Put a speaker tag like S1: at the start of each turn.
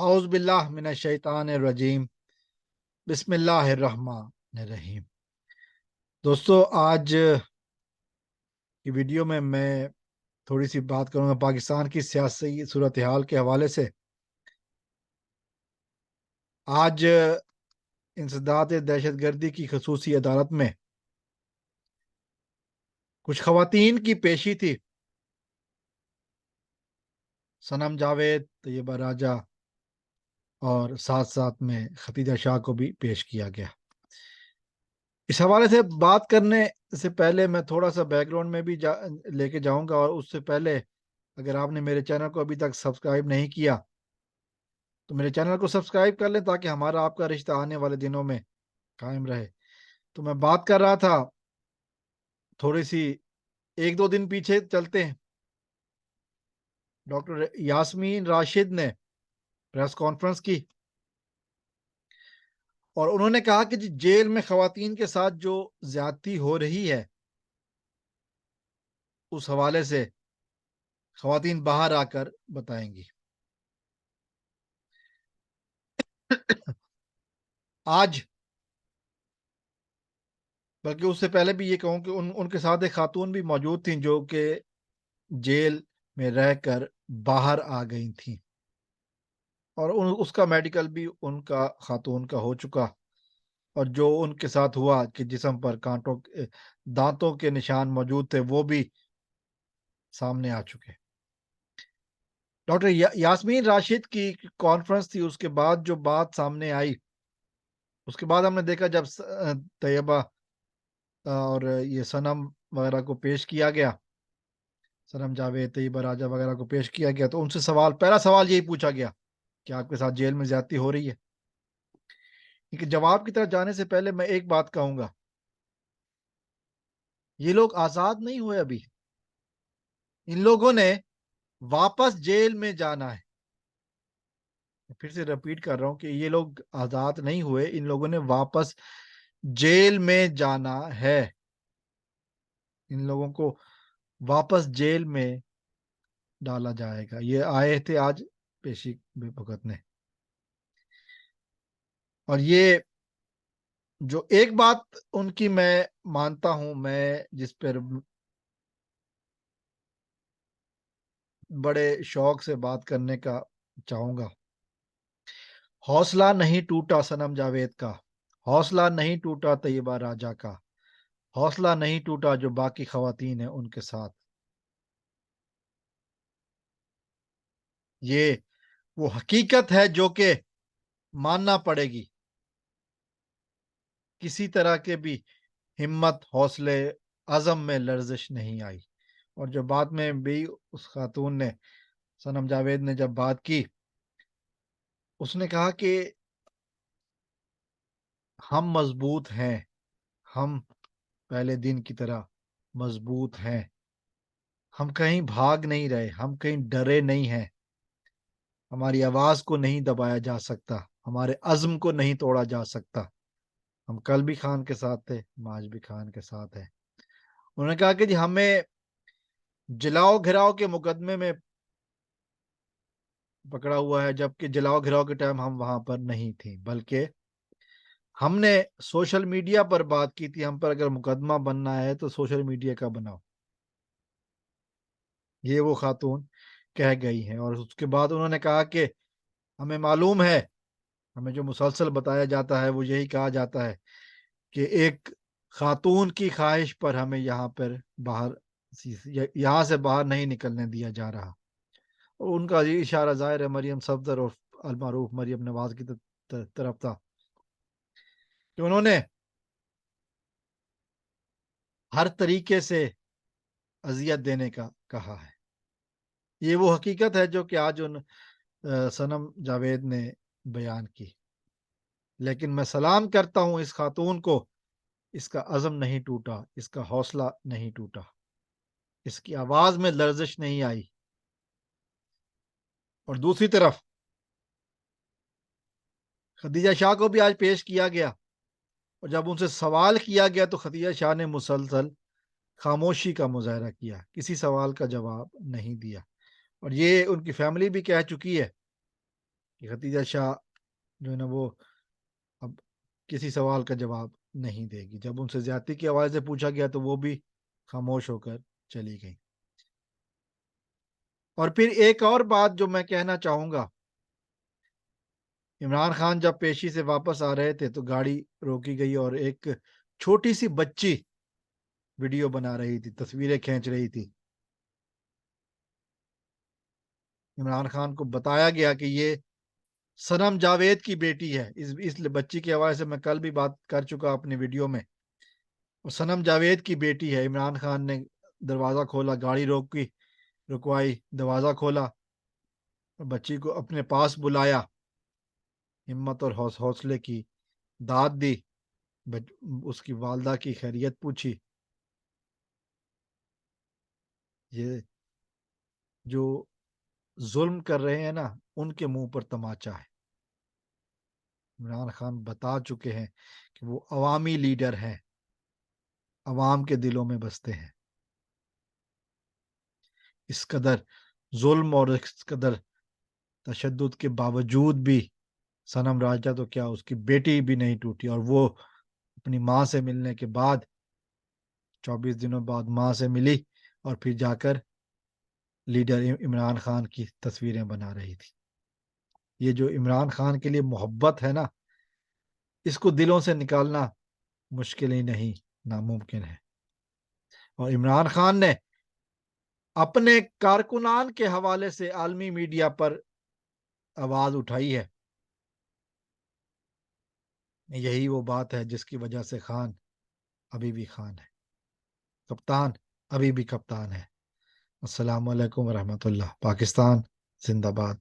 S1: اعوذ باللہ من الشیطان الرجیم بسم اللہ الرحمن الرحیم۔ دوستو، آج کی ویڈیو میں تھوڑی سی بات کروں گا پاکستان کی سیاسی صورتحال کے حوالے سے۔ آج انسداد دہشت گردی کی خصوصی عدالت میں کچھ خواتین کی پیشی تھی۔ صنم جاوید، طیبہ راجہ اور ساتھ ساتھ میں ختیجہ شاہ کو بھی پیش کیا گیا۔ اس حوالے سے بات کرنے سے پہلے میں تھوڑا سا بیک گراؤنڈ میں بھی لے کے جاؤں گا، اور اس سے پہلے اگر آپ نے میرے چینل کو ابھی تک سبسکرائب نہیں کیا تو میرے چینل کو سبسکرائب کر لیں تاکہ ہمارا آپ کا رشتہ آنے والے دنوں میں قائم رہے۔ تو میں بات کر رہا تھا، تھوڑی سی ایک دو دن پیچھے چلتے ہیں۔ ڈاکٹر یاسمین راشد نے پریس کانفرنس کی اور انہوں نے کہا کہ جیل میں خواتین کے ساتھ جو زیادتی ہو رہی ہے اس حوالے سے خواتین باہر آ کر بتائیں گی۔ آج بلکہ اس سے پہلے بھی یہ کہوں کہ ان کے ساتھ ایک خاتون بھی موجود تھیں جو کہ جیل میں رہ کر باہر آ گئی تھیں، اور اس کا میڈیکل بھی ان کا خاتون کا ہو چکا، اور جو ان کے ساتھ ہوا کہ جسم پر دانتوں کے نشان موجود تھے وہ بھی سامنے آ چکے۔ ڈاکٹر یاسمین راشد کی کانفرنس تھی، اس کے بعد جو بات سامنے آئی، اس کے بعد ہم نے دیکھا جب طیبہ اور یہ صنم وغیرہ کو پیش کیا گیا، صنم جاوید، طیبہ راجہ وغیرہ کو پیش کیا گیا، تو ان سے پہلا سوال یہی پوچھا گیا کہ آپ کے ساتھ جیل میں زیادتی ہو رہی ہے۔ کیونکہ جواب کی طرف جانے سے پہلے میں ایک بات کہوں گا، یہ لوگ آزاد نہیں ہوئے ابھی، ان لوگوں نے واپس جیل میں جانا ہے۔ پھر سے رپیٹ کر رہا ہوں کہ یہ لوگ آزاد نہیں ہوئے، ان لوگوں نے واپس جیل میں جانا ہے۔ ان لوگوں کو واپس جیل میں ڈالا جائے گا۔ یہ آئے تھے آج پیشی بے بھگتنے۔ اور یہ جو ایک بات ان کی میں مانتا ہوں، میں جس پر بڑے شوق سے بات کرنے کا چاہوں گا، حوصلہ نہیں ٹوٹا صنم جاوید کا، حوصلہ نہیں ٹوٹا طیبہ راجہ کا، حوصلہ نہیں ٹوٹا جو باقی خواتین ہیں ان کے ساتھ۔ یہ وہ حقیقت ہے جو کہ ماننا پڑے گی۔ کسی طرح کے بھی ہمت، حوصلے، عزم میں لرزش نہیں آئی۔ اور جو بعد میں بھی اس خاتون نے، صنم جاوید نے جب بات کی، اس نے کہا کہ ہم مضبوط ہیں، ہم پہلے دن کی طرح مضبوط ہیں، ہم کہیں بھاگ نہیں رہے، ہم کہیں ڈرے نہیں ہیں، ہماری آواز کو نہیں دبایا جا سکتا، ہمارے عزم کو نہیں توڑا جا سکتا۔ ہم کل بھی خان کے ساتھ تھے، ہم آج بھی خان کے ساتھ ہیں۔ انہوں نے کہا کہ ہمیں جلاؤ گھراؤ کے مقدمے میں پکڑا ہوا ہے، جبکہ جلاؤ گھراؤ کے ٹائم ہم وہاں پر نہیں تھیں، بلکہ ہم نے سوشل میڈیا پر بات کی تھی۔ ہم پر اگر مقدمہ بننا ہے تو سوشل میڈیا کا بناؤ، یہ وہ خاتون کہہ گئی ہیں۔ اور اس کے بعد انہوں نے کہا کہ ہمیں معلوم ہے، ہمیں جو مسلسل بتایا جاتا ہے وہ یہی کہا جاتا ہے کہ ایک خاتون کی خواہش پر ہمیں یہاں سے باہر نہیں نکلنے دیا جا رہا۔ اور ان کا یہ اشارہ ظاہر ہے مریم صفدر اور المعروف مریم نواز کی طرف تھا کہ انہوں نے ہر طریقے سے اذیت دینے کا کہا ہے۔ یہ وہ حقیقت ہے جو کہ آج ان صنم جاوید نے بیان کی۔ لیکن میں سلام کرتا ہوں اس خاتون کو، اس کا عزم نہیں ٹوٹا، اس کا حوصلہ نہیں ٹوٹا، اس کی آواز میں لرزش نہیں آئی۔ اور دوسری طرف ختیجہ شاہ کو بھی آج پیش کیا گیا، اور جب ان سے سوال کیا گیا تو ختیجہ شاہ نے مسلسل خاموشی کا مظاہرہ کیا، کسی سوال کا جواب نہیں دیا۔ اور یہ ان کی فیملی بھی کہہ چکی ہے کہ ختیجہ شاہ جو ہے نا وہ اب کسی سوال کا جواب نہیں دے گی. جب ان سے زیادتی کے حوالے سے پوچھا گیا تو وہ بھی خاموش ہو کر چلی گئی. اور پھر ایک اور بات جو میں کہنا چاہوں گا، عمران خان جب پیشی سے واپس آ رہے تھے تو گاڑی روکی گئی اور ایک چھوٹی سی بچی ویڈیو بنا رہی تھی، تصویریں کھینچ رہی تھی. عمران خان کو بتایا گیا کہ یہ صنم جاوید کی بیٹی ہے. اس بچی کے حوالے سے میں کل بھی بات کر چکا اپنی ویڈیو میں. صنم جاوید کی بیٹی ہے. عمران خان نے دروازہ کھولا، گاڑی رکوائی، دروازہ کھولا اور بچی کو اپنے پاس بلایا، ہمت اور حوصلے کی داد دی، اس کی والدہ کی خیریت پوچھی. یہ جو ظلم کر رہے ہیں نا، ان کے منہ پر تماچا ہے. عمران خان بتا چکے ہیں کہ وہ عوامی لیڈر ہیں، عوام کے دلوں میں بستے ہیں. اس قدر ظلم اور اس قدر تشدد کے باوجود بھی صنم راجہ تو کیا، اس کی بیٹی بھی نہیں ٹوٹی. اور وہ اپنی ماں سے ملنے کے بعد 24 دنوں بعد ماں سے ملی اور پھر جا کر لیڈر عمران خان کی تصویریں بنا رہی تھی. یہ جو عمران خان کے لیے محبت ہے نا، اس کو دلوں سے نکالنا مشکل ہی نہیں، ناممکن ہے. اور عمران خان نے اپنے کارکنان کے حوالے سے عالمی میڈیا پر آواز اٹھائی ہے. یہی وہ بات ہے جس کی وجہ سے خان ابھی بھی خان ہے، کپتان ابھی بھی کپتان ہے. السلام علیکم ورحمۃ اللہ. پاکستان زندہ باد.